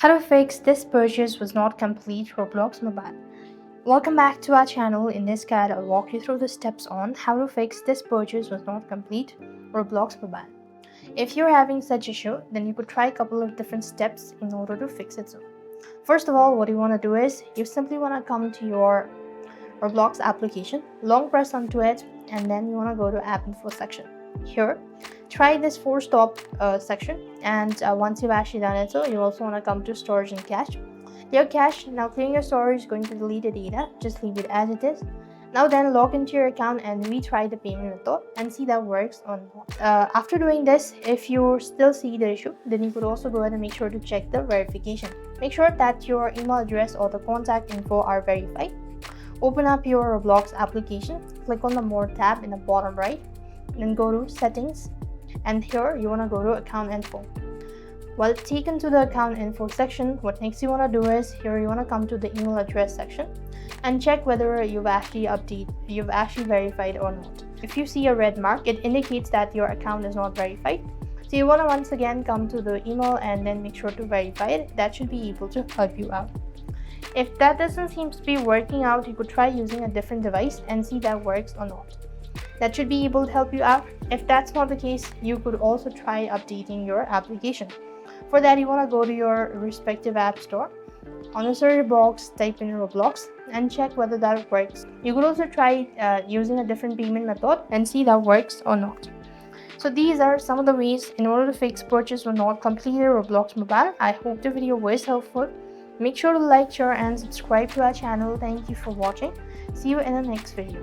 How to fix this purchase was not complete Roblox Mobile. Welcome back to our channel. In this guide, I'll walk you through the steps on how to fix this purchase was not complete Roblox Mobile. If you're having such issue, then you could try a couple of different steps in order to fix it. So, first of all, what you want to do is you simply want to come to your Roblox application, long press onto it, and then you want to go to app info section. Here, try this force stop section, and once you've actually done it, so you also want to come to storage and cache. Your cache, now clearing your storage is going to delete the data, just leave it as it is. Now then log into your account and retry the payment method and see that works or not. After doing this, if you still see the issue, then you could also go ahead and make sure to check the verification. Make sure that your email address or the contact info are verified. Open up your Roblox application, click on the More tab in the bottom right, then go to Settings, and here you want to go to Account Info. While taken to the Account Info section, what next you want to do is here you want to come to the email address section and check whether you've actually verified or not. If you see a red mark, it indicates that your account is not verified. So you want to once again come to the email and then make sure to verify it. That should be able to help you out. If that doesn't seem to be working out, you could try using a different device and see that works or not. That should be able to help you out. If that's not the case, you could also try updating your application. For that, you want to go to your respective app store. On the search box, type in Roblox and check whether that works. You could also try using a different payment method and see that works or not. So these are some of the ways in order to fix purchase or not completed Roblox Mobile. I hope the video was helpful. Make sure to like, share and subscribe to our channel. Thank you for watching. See you in the next video.